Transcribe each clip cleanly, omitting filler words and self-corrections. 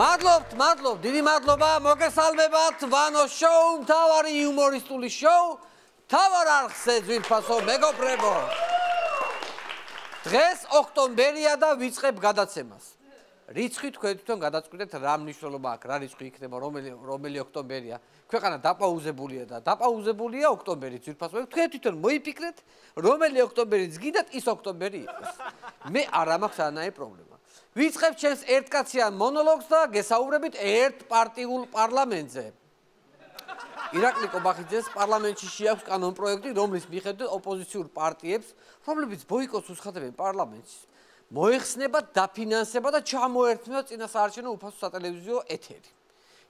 მადლობთ, დიდი მადლობა, მოგესალმებათ, ვანო შოუ, მთავარი იუმორისტული შოუ, მთავარ არხზე ძვირფასო მეგობრებო. დღეს ოქტომბერია და ვიწყებ გადაცემას. რიცხვი თქვენ თვითონ გადაწყვეტეთ რა მნიშვნელობა აქვს, რა რიცხვი იქნება, რომელი ოქტომბერია. ქვეყანა დაპაუზებულია და დაპაუზებულია ოქტომბერი ძვირფასო. თქვენ თვითონ მოიფიქრეთ, რომელი ოქტომბერიც გინდათ, ის ოქტომბერი იყოს. მე არ მაქვს არანაირი პრობლემა. ვიწყებ ჩემს ერთკაციან მონოლოგს და გესაუბრებით ერთპარტიულ პარლამენტზე. ირაკლი კობახიძეს პარლამენტში შეაქვს კანონპროექტი, რომლის მიხედვით ოპოზიციურ პარტიებს, რომლებიც ბოიკოტს უცხადებენ პარლამენტში, მოეხსნება, დაფინანსება და ჩამოერთმება წინასაარჩევნო უფასო სატელევიზიო ეთერი.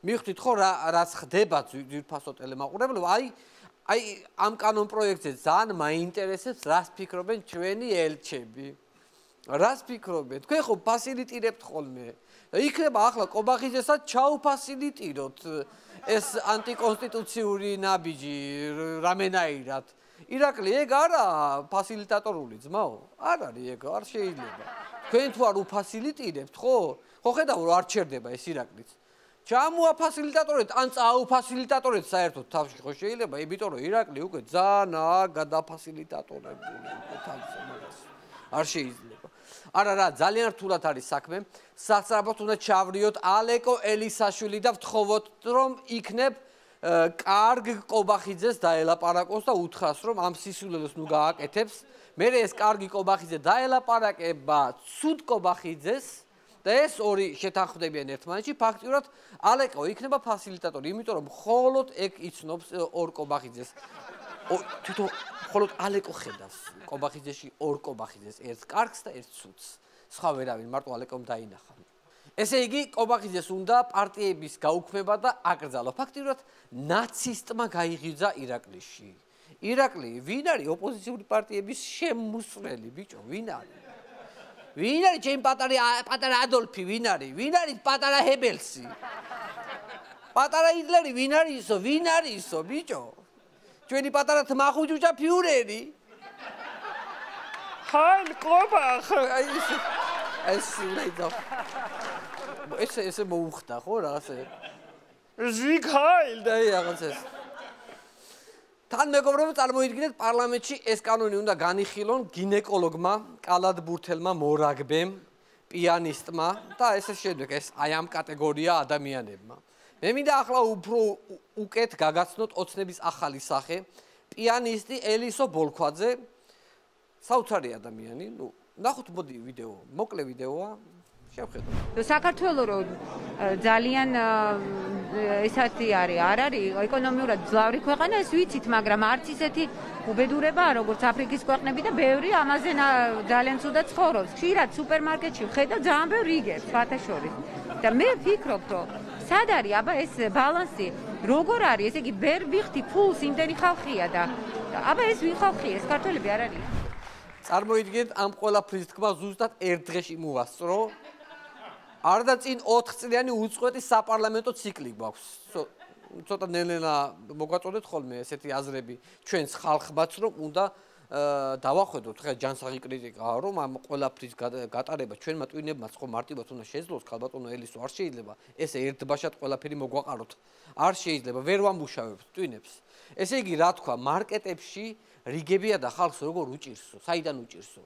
მივხვდით ხო რაც ხდება ძვირფასო ტელემაყურებელო, აი ამ კანონპროექტზე ძალიან მაინტერესებს, რას ფიქრობენ ჩვენი ელჩები. რას ფიქრობენ? თქვენ ხო ფასილიტირებთ ხოლმე. იქნება ახლა კობახიძესაც ჩაუფასილიტიროთ ეს ანტიკონსტიტუციური ნაბიჯი რამენაირად. ირაკლი, ეგ არა ფასილიტატორული ძმაო? არ არის ეგ, არ შეიძლება. თქვენ თუ არ უფასილიტირებთ, ხო? ხო ხედავ რომ არ ჩერდება ეს ირაკლიც. ჩამოაფასილიტატორეთ, ან წაუფასილიტატორეთ საერთოდ თავში ხო შეიძლება, იმიტომ რომ ირაკლი უკვე ძალიან გადაფასილიტატორებული თავზე მაგას. არ შეიძლება. არა რა, ძალიან რთულად არის საქმე. სასწრაფოდ უნდა ჩავრიოთ ალეკო ელისაშვილი და ვთხოვოთ, რომ იქნებ კარგ კობახიძეს დაელაპარაკოს და უთხრას, რომ ამ სისულელს ნუ გააკეთებს. მერე ეს კარგი კობახიძე დაელაპარაკება ცუდ კობახიძეს და ეს ორი შეთანხმდებიან ერთმანეთში. ფაქტიურად ალეკო იქნება ფასილიტატორი, იმიტომ რომ მხოლოდ ეგ იცნობს ორ კობახიძეს. თვითონ მხოლოდ ალეკო ხედავს კობახიძეში ორ კობახიძეს, ერთ კარგს და ერთ ცუდს. სხვა ვერავინ, მარტო ალეკომ დაინახა. ესე იგი, კობახიძეს უნდა პარტიების გაუქმება და აკრძალვა. ფაქტიურად ნაცისტმა გაიღიძა ირაკლისში. ირაკლი, ვინ არის ოპოზიციური პარტიების შემმუსვლელი, ბიჭო, ვინ არის? ვინ არის ჩემი პატარა ადოლფი, ვინ არის? ვინ არის პატარა ჰებელსი? პატარა ჰიტლერი, ვინ არის ისო? ვინ არის ისო, ბიჭო? ჩვენი პატარა თმახუჯუჯა ფიურერი. ჰაილ კობახ, ესე მოუხდა ხო რაღაცა. ზვიგ ჰაილ და რაღაც ეს. თან მეგობრებო, წარმოიდგინეთ პარლამენტში ეს კანონი უნდა განიხილონ გინეკოლოგმა, კალათბურთელმა მორაგბემ, პიანისტმა და ესე შემდეგ ეს აი ამ კატეგორია ადამიანებმა. მე მინდა ახლა უფრო უკეთ გაგაცნოთ ოცნების ახალი სახე, პიანისტი ელისო ბოლქვაძე, საოცარი ადამიანი, ნახოთ მოდი ვიდეო, მოკლე ვიდეოა, შევხედოთ. საქართველოს რო ძალიან ესეთი არის, არ არის ეკონომიურად ძლავრი ქვეყანა, ეს ვიცით, მაგრამ არც ისეთი უბედურება, როგორც აფრიკის ქვეყნები და ბევრი ამაზე ძალიან ცუდად ცხოვრობს. ხშირად სუპერმარკეტში ვხედავ ძალიან ბევრ რიგებს, ფათაშორის. და მე ვფიქრობ, რომ სად არის აბა ეს ბალანსი, როგორ არის, ესე იგი ვერ ვიხდი ფულს იმდენი ხალხია და აბა ეს ვინ ხალხია, ეს ქართველები არ არის? წარმოიდგინეთ ამ ყველაფრის თქმა ზუსტად ერთ დღეში მოვასწრო. არ და წინ 4 წლიანი უწყვეტი საპარლამენტო ციკლი გვაქვს. ცოტა ნელ-ნელა მოგვაწოდეთ ხოლმე ესეთი აზრები ჩვენს ხალხმაც, რომ უნდა დავახვედროთ ხა ჯანსაღი კრიტიკაა, რომ ამ ყველაფრის გატარება ჩვენმა ტვინებმაც ხო მარტივად უნდა შეძლოს, ქალბატონო ელისო, არ შეიძლება ესე ერთბაშად ყველაფერი მოგვაყაროთ. არ შეიძლება, ვერ ვამუშავებთ ტვინებს. ესე იგი, რა თქვა, მარკეტებში რიგებია და ხალხს როგორ უჭირსო, საიდან უჭირსო?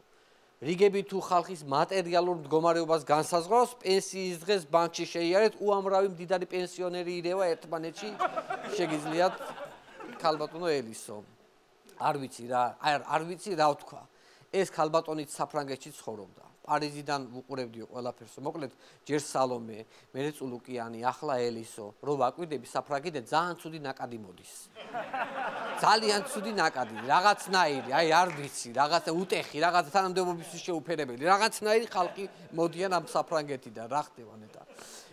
რიგები თუ ხალხის მატერიალურ მდგომარეობას განსაზღვრავს, პენსიის დღეს ბანკში შეიარეთ, უამრავი მდიდარი პენსიონერი ირევა ერთმანეთში, შეგიძლიათ ქალბატონო ელისო. არ ვიცი რა ვთქვა. ეს ქალბატონიც საფრანგეთში ცხოვრობდა. პარიზიდან ვუყურებდი ყველაფერს. მოკლედ, ჯერ სალომე, მერე წულუკიანი, ახლა ელისო, რო ვაკვირდები საფრანგეთიდან ძალიან ცუდი ნაკადი მოდის. ძალიან ცუდი ნაკადი, რაღაცნაირი, აი არ ვიცი, რაღაცა უტეხი, რაღაცა თანამდებობისთვის შეუფერებელი, რაღაცნაირი ხალხი მოდიან ამ საფრანგეთიდან, რა ხდება ნეტა.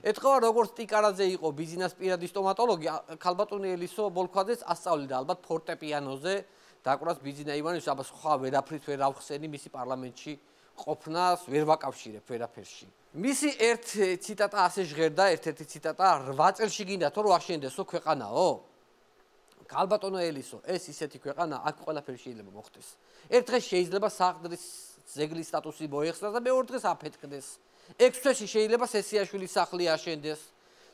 ეთქვა როგორც ტიკარაძე იყო ბიზნეს პირადი სტომატოლოგი, ქალბატონი ელისო ბოლქვაძეც ასწავლიდა ალბათ ფორტეპიანოზე, დაკვრას ბიზნა ივანიშვილი, აბა სხვა ვერაფრით ვერ ავხსენი მისი პარლამენტში ყოფნას ვერ ვაკავშირებ ვერაფერში. მისი ერთ ციტატა ასე ჟღერდა, ერთ-ერთი ციტატა 8 წელში გინდა თუ რომ აშენდესო ქვეყანაო? ქალბატონო ელისო, ეს ისეთი ქვეყანა, აქ ყველაფერი შეიძლება მოხდეს. ერთ დღეს შეიძლება საყდრის ზეგლის სტატუსი მოეხსნას და მეორე დღეს აფეთქდეს. 6 თვეში შეიძლება სესიაშვილის სახლი აშენდეს.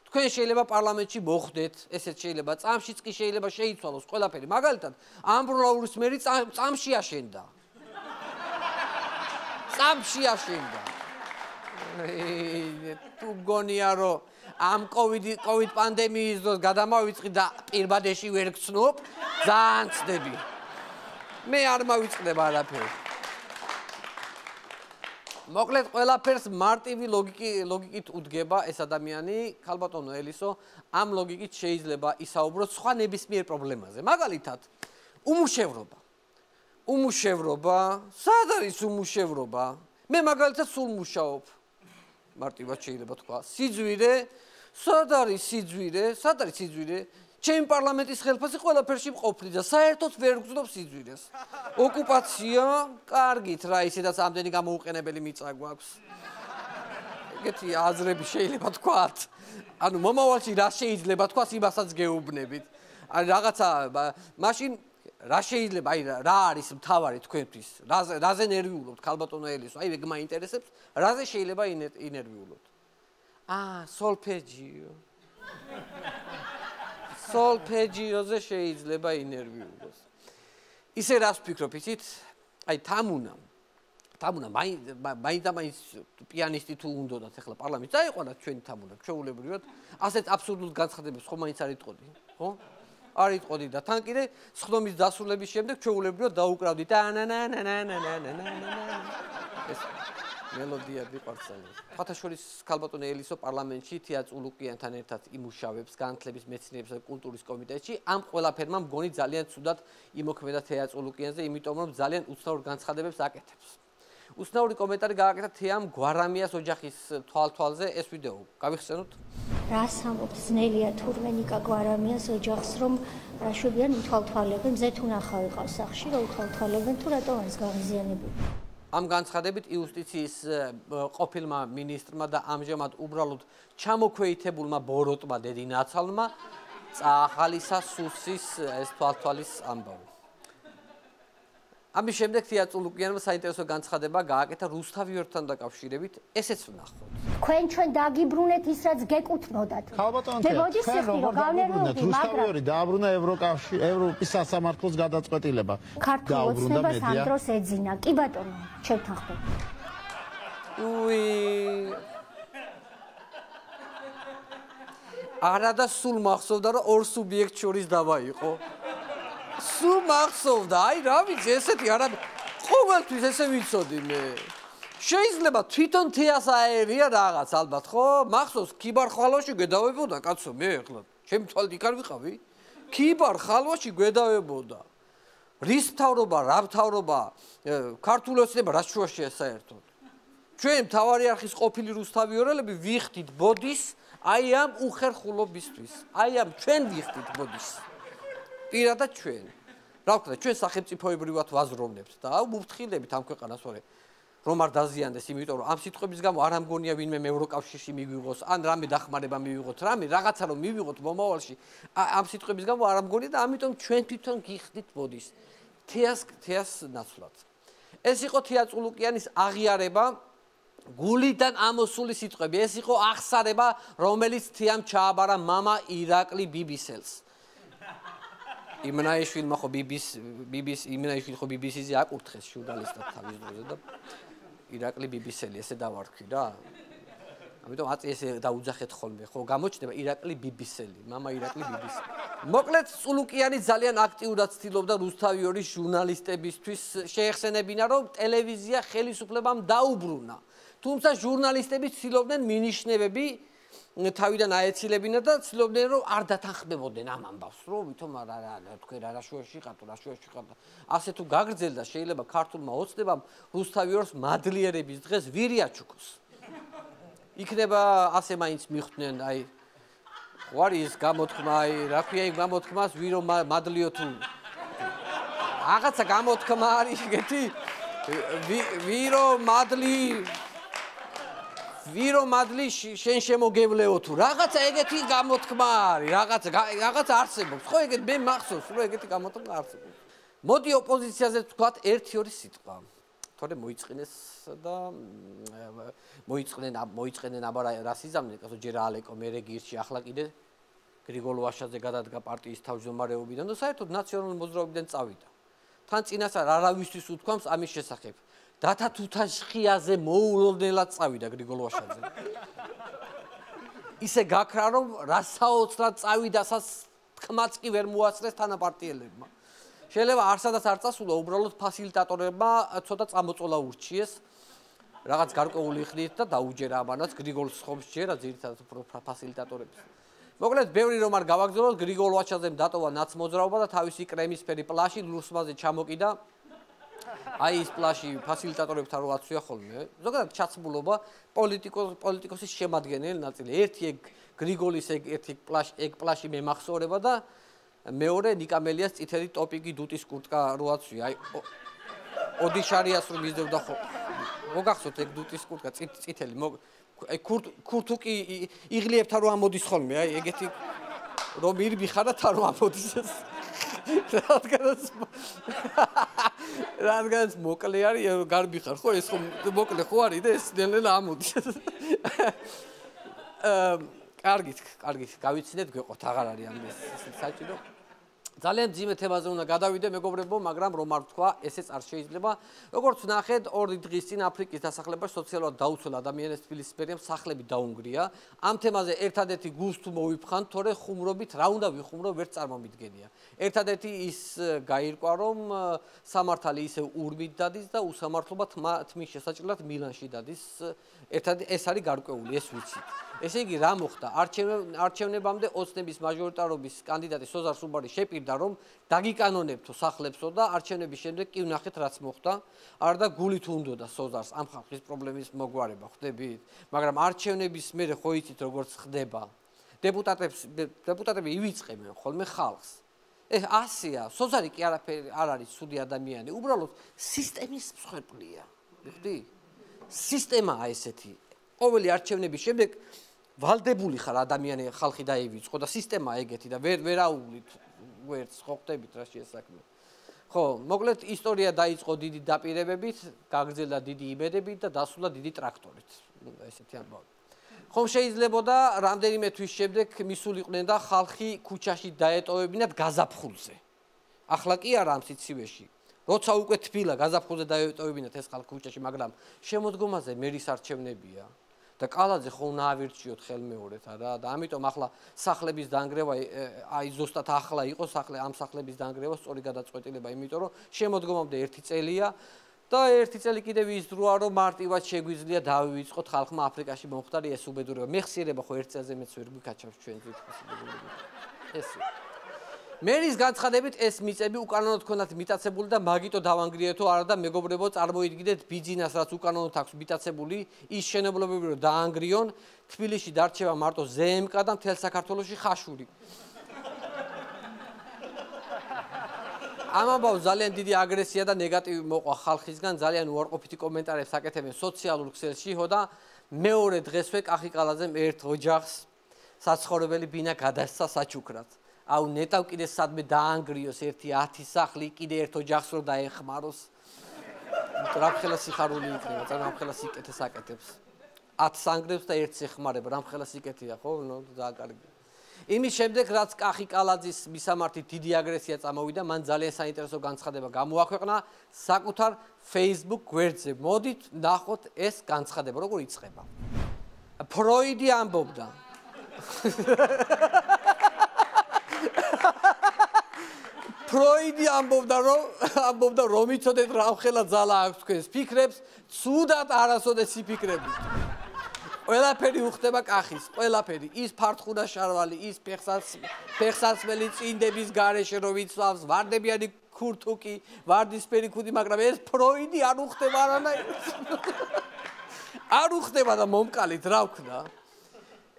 თქვენ შეიძლება პარლამენტში მოხვდეთ, ესეც შეიძლება წამშიც კი შეიძლება შეიცვალოს ყველაფერი. მაგალითად, ამბროლაურის მერი წამში აშენდა. წამში აშენდა. თუ გონია რომ ამ COVID პანდემიის დროს გადამავიწყდი და პირბადეში ვერ გცნობ, ძალიან ცდები. მე არ მავიწყდება არაფერს. მოკლედ ყველაფერს მარტივი ლოგიკით უდგება ეს ადამიანი, ქალბატონო ელისო, ამ ლოგიკით შეიძლება ისაუბროს სხვა ნებისმიერ პრობლემაზე. მაგალითად, უმუშევრობა, სად არის უმუშევრობა? მე მაგალითად სულ მუშაობ. მარტივად შეიძლება თქვა. სიძვირე, სად არის სიძვირე? ჩემი პარლამენტის ხელფასი ყველაფერში მყოფნი და საერთოდ ვერ გძნობ სიძვირეს. ოკუპაცია, კარგით რა, ისედაც ამდენი გამოუყენებელი მიწა გვაქვს. ეგეთი აზრები შეიძლება თქვათ. ანუ მომავალში რა შეიძლება თქვას, იმასაც გეუბნებით. ან რაღაცა, მაშინ რა შეიძლება, აი რა არის მთავარი თქვენთვის? რაზე ნერვიულობთ, ქალბატონო ელისო? აი ეგ მაინტერესებს, რაზე შეიძლება ინერვიულოთ? სოლფეჯიო. სოლფეჯიოზე შეიძლება ინერვიულოს. ისე რას ვფიქრობ, იცით? აი თამუნა მაინც პიანისტი თუ უნდათ ახლა პარლამენტში დაიყვანათ ჩვენი თამუნა, ჩვეულებრივად, ასეთ აბსურდულ განცხადებებს ხომ მაინც არ იტყოდი, ხო? არ იტყოდი და თან კიდე სხდომის დასრულების შემდეგ ჩვეულებრივად დაუკრავდი და ეს მელოდია მიყვარცალოს. ფათაშორის ქალბატონი ელისო პარლამენტში თეა წულუკიანთან ერთად იმუშავებს განათლების, მეცნიერებისა და კულტურის კომიტეტში. ამ ყველაფერმა მგონი ძალიან ცუდად იმოქმედა თეა წულუკიანზე, იმიტომ რომ ძალიან უცნაურ განცხადებებს აკეთებს. უცნაური კომენტარი გააკეთა თეამ გვარამიას ოჯახის თვალთვალზე ეს ვიდეო. გავიხსენოთ? რას ამბობს ძნელია თურმე ნიკა გვარამიას ოჯახს რომ შვებიან უთვალთვალებენ, მზე თუ ნახავ იყავს სახში რომ უთვალთვალებენ თუ რატო არის გაღიზიანებული. ამ განცხადებით იუსტიციის ყოფილმა მინისტრმა და ამჟამად უბრალოდ ჩამოქვეითებულმა ბოროტმა დედინაცალმა წაახალისა სუსის ეს თვალთვალის ამბავი. ამის შემდეგ თეა წულუკიანმა საინტერესო განცხადება გააკეთა რუსთავიორთან დაკავშირებით, ესეც ვნახოთ. ჩვენ დაგიბრუნეთ ის რაც გეკუთვნოდათ. ხალბატონო, თქვენ როგორ დაგიბრუნეთ? რუსთავიორი დააბრუნა ევროპის სასამართლოს გადაწყვეტილება. ქართულ ოცნებას ამ დროს ეძინა. კი ბატონო, შევთანხმდით. არა და სულ მახსოვდა რომ ორ სუბიექტ შორის დავა იყო. სულ მახსოვდა, აი რა ვიცი, ესეთი არა ყოველთვის ესე ვიცოდი მე. შეიძლება თვითონ თეას აერია რაღაც ალბათ, ხო? მახსოვს ქიბარ ხალვაში გვედავებოდა კაცო, მე ახლა ჩემი თვალით იქ არ ვიყავი? ქიბარ ხალვაში გვედავებოდა. რის მთავრობა, რა მთავრობა, ქართული ოცნება რა შუაშია საერთოდ. ჩვენ მთავარი არხის ყოფილი რუსთავიორელები ვიხდით ბოდის აი ამ უხერხულობისთვის. აი ამ ჩვენ ვიხდით ბოდის. პირადად ჩვენ. რა ვქნა, ჩვენ სახელმწიფოებრივად ვაზროვნებთ და მუფრთხილებით ამ ქვეყანას ვარ. რომ არ დაზიანდეს, იმიტომ რომ ამ სიტყვების გამო არ ამგონია ვინმე ევროკავშირში მივიღოს, ან რამე დახმარება მივიღოთ, რამე რაღაცა რომ მივიღოთ მომავალში, ამ სიტყვების გამო არ ამგონია და ამიტომ ჩვენ თვითონ გიხდით ბოდის. თეას ნაცვლად. ეს იყო თეა წულუკიანის აღიარება გულიდან ამოსული სიტყვები. ეს იყო აღსარება, რომელიც თეამ ჩააბარა მამა ირაკლი ბიბისელს. იმნაიშვილმა ხო იმნაიშვილი ხო BBC-ზე აკურთხეს ჟურნალისტად თავის დროზე და ირაკლი ბიბისელი ესე დავარქვი რა. ამიტომ აწი ესე დაუძახეთ ხოლმე, ხო გამოჩნდება ირაკლი ბიბისელი, მამა ირაკლი ბიბისელი. მოკლედ წულუკიანი ძალიან აქტიურად ცდილობდა რუსთავიორის ჟურნალისტებისთვის შეეხსენებინა, რომ ტელევიზია ხელისუფლებამ დაუბრუნა. თუმცა ჟურნალისტები ცდილობდნენ მინიშნებები თავიდან აეცილებინა და ცდილობდნენ რომ არ დათანხმებოდნენ ამ ამბავს, რომ ვითომ თქვენ რა შუაში ხართ, რა შუაში ხართ. ასე თუ გაგრძელდა შეიძლება ქართულმა ოცნებამ რუსთავიორს მადლიერების დღეს ვირი აჩუქოს. იქნება ასე მაინც მიხვდნენ, აი ხო არის გამოთქმა, აი რა ქვია იმ გამოთქმას ვირო მადლიო თუ რაღაცა გამოთქმა არის ეგეთი ვირო მადლი შენ შემოგევლეო თუ რაღაცა ეგეთი გამოთქმა არის, რაღაცა არსებობს. ხო ეგეთ მე მახსოვს, რომ ეგეთი გამოთქმა არსებობს. მოდი ოპოზიციაზე ვთქვათ 1-2 სიტყვა. თორე მოიწყინეს და მოიწყენენ აბა რას იზამნენ, კაცო ჯერ ალეკო მერე გირჩი, ახლა კიდე გრიგოლ ვაშაძე გადადგა პარტიის თავმჯდომარეობიდან და საერთოდ ნაციონალური მოძრაობიდან წავიდა. თან წინასწარ არავისთვის უთქვამს ამის შესახებ. დათა თუთაშხიაზე მოულოდნელად წავიდა გრიგოლ ვაშაძე. ისე გაქრა რომ რასაოცრად წავიდასაც თქმაც კი ვერ მოასწრეს თანაპარტიელებმა. შეიძლება არსადაც არ წასულა, უბრალოდ ფასილიტატორებმა ცოტა წამოწოლა ურჩიეს. რაღაც გარკვეული ხნით და დაუჯერა ამანაც გრიგოლს ხომს ჯერა ძირითადად ფასილიტატორებს. მოკლედ, ბევრი რომ არ გავაგზავნოთ, გრიგოლ ვაშაძემ დატოვა ნაცმოძრაობა და თავისი კრემისფერი პლაში ლურსმაზე ჩამოკიდა. აი ის პლაში ფასილიტატორებთან რო აცვია ხოლმე. ზოგადად ჩაცმულობა პოლიტიკოსის შემადგენელი ნაწილი. ერთი ეგ გრიგოლის ერთი პლაში მემახსოვრება და მეორე ნიკამელიას წითელი ტოპიკი დუტის კურტკა რო აცვია. აი ოდიშარიას რომ მისდევდა ხო. მოგახსოვთ ეგ დუტის კურტკა წითელი აი ქურთუკი იღლიებთან რო ამოდის ხოლმე, აი ეგეთი რომ ირბიხარ და თან რო ამოდის ეს. რადგანაც მოკლე არის, გარბი ხარ ხო, ეს ხო მოკლე ხო არის და ეს ნელ-ნელა ამოდის. კარგით, გავიცინეთ, გვეყოთ, აღარ არის ამის საჭირო. ძალიან ძიმე თემაზე უნდა გადავიდე, მეგობრებო, მაგრამ რომ არ ვთქვა, ესეც არ შეიძლება. როგორც ნახეთ, 2 დღის წინ აფრიკის დასახლებაში სოციალურად დაუცველ ადამიანებს თბილისის სახლები დაუნგრია. ამ თემაზე ერთადერთი გულს თუ მოვიფხან, თორე ხუმრობით რა უნდა ვიხუმრო, ვერც წარმომიდგენია. ერთადერთი ის გაირკვა, რომ სამართალი ისევ ურბით დადის და უსამართლობა თმის შესაჭრელად მილანში დადის. ერთადერთი ეს არის გარკვეული, ეს ვიცით. ესე იგი, რა მოხდა? არჩევნებამდე ოცნების მაჟორიტარობის კანდიდატი სოზარ სუბარი შეპირდა, რომ დაგიკანონებთო სახლებსო და არჩევნების შემდეგ კი ვნახეთ, რაც მოხდა. არ და გულით უნდოდა სოზარს ამ ხალხის პრობლემის მოგვარება, ხვდებით? მაგრამ არჩევნების მერე ხო იცით, როგორც ხდება. დეპუტატები ივიწყებენ ხოლმე ხალხს. ასია, სოზარი კი არაფერი არ არის ცუდი ადამიანი, უბრალოდ სისტემის მსხვერპლია. მიხდი? სისტემაა ესეთი. ყოველი არჩევნების შემდეგ ვალდებული ხარ ადამიანი ხალხი დაივიწყო და სისტემაა ეგეთი და ვერ აუვლით ვერც ხო ხდებით რა შეესაქმე. ხო, მოკლედ ისტორია დაიწყო დიდი დაპირებებით, გაგრძელდა დიდი იმედებით და დასრულდა დიდი ტრაქტორით. ესეთი ამბავი. ხომ შეიძლებოდა რამდენიმე თვის შემდეგ მისულიყვნენ და ხალხი ქუჩაში დაეტოვებინათ გაზაფხულზე. ახლა კი არა ამ სიცივეში. როცა უკვე თბილა გაზაფხულზე დაეტოვებინათ ეს ხალხი ქუჩაში, მაგრამ შემოდგომაზე მერის არჩევნებია. და კალაძე ხო უნდა ავირჩიოთ ხელმეორედ არა და ამიტომ ახლა სახლების დანგრევა აი ზუსტად ახლა იყო ამ სახლების დანგრევა სწორი გადაწყვეტილება, იმიტომ რომ შემოდგომამდე 1 წელია და 1 წელი კიდევ ის დროა რომ მარტივად შეგვიძლია დავივიწყოთ ხალხმა აფრიკაში მომხდარი ეს უბედურება. მეხსიერება ხო 1 წელზე მეც ვერ გვიქაჩავს ჩვენ ეს მერის განცხადებით ეს მიწები უკანონოდ ქონდათ მიტაცებული და მაგიტო დავანგრიეთო არა და მეგობრებო წარმოიდგინეთ ბიძინას რაც უკანონოდ აქვს მიტაცებული ის შენობლებები რომ დაანგრიონ თბილისში დარჩება მარტო ზმკ და მთელ საქართველოში ხაშური. ამ ამბავს ძალიან დიდი აგრესია და ნეგატივი მოყვა ხალხისგან, ძალიან უარყოფითი კომენტარებს აკეთებენ სოციალურ ქსელში და მეორე დღესვე კახი კალაძემ ერთ ოჯახს საცხოვრებელი ბინა გადასცა საჩუქრად. აუ ნეტავ კიდე სადმე დაანგრიოს ერთი 10 სახლი, კიდე ერთ ოჯახს რო დაეხმაროს. რამხელა სიხარული იქნება, რამხელა სიკეთეს აკეთებს. 10 სანგრევს და ერთს ეხმარება, რამხელა სიკეთეა, ხო? ძალიან კარგი. იმის შემდეგ, რაც კახი კალაძის მისამართი დიდი აგრესია წამოვიდა, მან ძალიან საინტერესო განცხადება გამოაქვეყნა საკუთარ Facebook გვერდზე. მოდით ნახოთ ეს განცხადება, როგორ იწყება. ფროიდი ამბობდა. ფროიდი ამბობდა რომ იცოდეთ რამხელა ძალა აქვს თქვენს ფიქრებს, ცუდად არასოდეს იფიქრებით. ყველაფერი უხდება კახის, ყველაფერი, ის ფართხუნა შარვალი, ის ფეხსაცმელი წინდების გარეშე რომ იცავს, ვარდებიანი ქურთუკი, ვარდისფერი ქუდი, მაგრამ ეს ფროიდი არ უხდება არანაირად. არ უხდება და მომკალით რა ვქნა.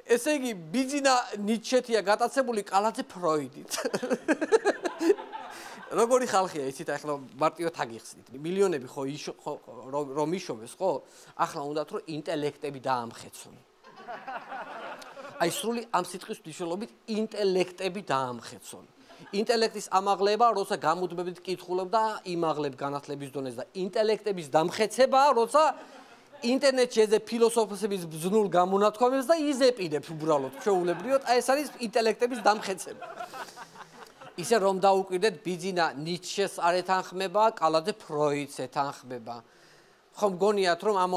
ესე იგი ბიძინა ნიჩეთია გატაცებული კალაძე ფროიდით. როგორი ხალხია იცით ახლა მარტივად აგიხსნით. მილიონები ხო რომ იშოვეს ხო? ახლა უნდათ რომ ინტელექტები დაამხეცონ. აი სრული ამ სიტყვის მნიშვნელობით ინტელექტები დაამხეცონ. ინტელექტის ამაღლება, როცა გამუდმებით კითხულობ და იმაღლებ განათლების დონეს და ინტელექტების დამხეცება, როცა ინტერნეტში ეძებ ფილოსოფოსების ბზნულ გამონათქვამებს და იზეპინებ უბრალოდ ჩვეულებრივად, აი ეს არის ინტელექტების დამხეცება. ისე რომ დაუკვირდეთ, ბიძინა ნიცშეს არ ეთანხმება, კალაძე ფროიდს ეთანხმება. ხომ გონიათ რომ ამ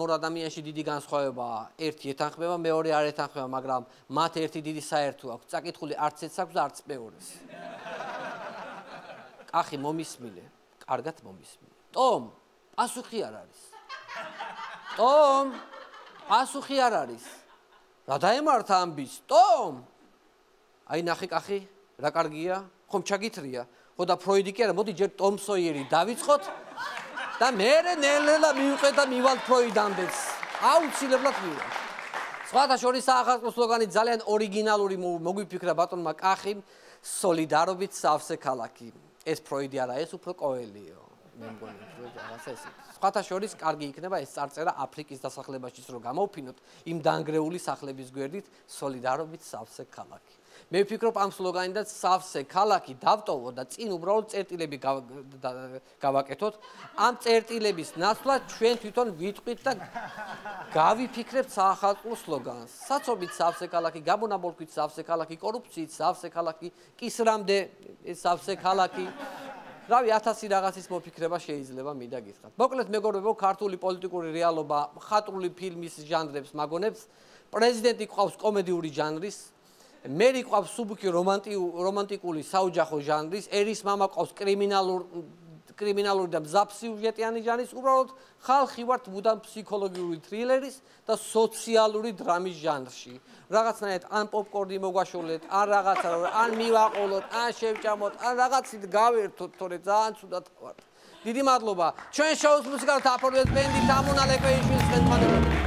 ორ ადამიანში დიდი განსხვავებაა. ერთი ეთანხმება, მეორე არ ეთანხმება, მაგრამ მათ ერთი დიდი საერთო აქვს. წაკითხული არც ერთს აქვს და არც მეორეს. კახი მომისმინე, კარგად მომისმინე. ტომ, პასუხი არ არის. ტომ, პასუხი არ არის. რა დაემართა ამბის? ტომ. აი ნახე კახი, რა კარგია? ხომ ჩაგითრია? ხო და ფროიდი კი არა, მოდი ჯერ ტომ სოიერი დავიწყოთ და მერე ნელ-ნელა მივყვეთ და მივალთ ფროიდამდეც. აუცილებლად მივალი. სხვათა შორის საახალწლო სლოგანი ძალიან ორიგინალური მოგვიფიქრა ბატონმა კახიმ, სოლიდარობით სავსე ქალაქი. ეს ფროიდი არა, ეს უფრო კოელიო. მე მგონი, რაღაცა ესე. სხვათა შორის კარგი იქნება ეს წარწერა აფრიკის დასახლებაშიც რო გამოვფინოთ იმ დაანგრეული სახლების გვერდით სოლიდარობით სავსე ქალაქი. მე ვფიქრობ ამ სლოგანიდან სავსე ქალაქი დავტოვო და წინ უბრალოდ წერტილები გავაკეთოთ. ამ წერტილების ნაცვლად ჩვენ თვითონ ვიტყვით და გავიფიქრებთ საახალწლო სლოგანს. საცობით სავსე ქალაქი, გამონაბოლქვით სავსე ქალაქი, კორუფციით სავსე ქალაქი, კისრამდე სავსე ქალაქი. რავი 1000 რაღაცის მოფიქრება შეიძლება მინდა გითხრათ. მოკლედ მეგობრებო, ქართული პოლიტიკური რეალობა ხატრული ფილმის ჟანრებს მაგონებს. პრეზიდენტი ყავს კომედიური ჟანრის, მერი ყავს სუბუქი რომანტიკული საოჯახო ჟანრის, ერის მამა ყავს კრიმინალური და მზაბსიუჟეტიანი ჟანრის, უბრალოდ ხალხი ვართ მუდამ ფსიქოლოგიური თრილერის და სოციალური დრამის ჟანრში. რაღაცნაირად ან პოპკორნი მოგვაშოლეთ, ან რაღაცა, ან მივაყოლოთ, ან შევჭამოთ, ან რაღაცით გავერთოთ, თორე ძალიან ცუდად ვართ. დიდი მადლობა. ჩვენ შოუს მუსიკალთა აფორმებელს ბენდი დამუნა ლეკვეიშვილის ხელმძღვანელობით.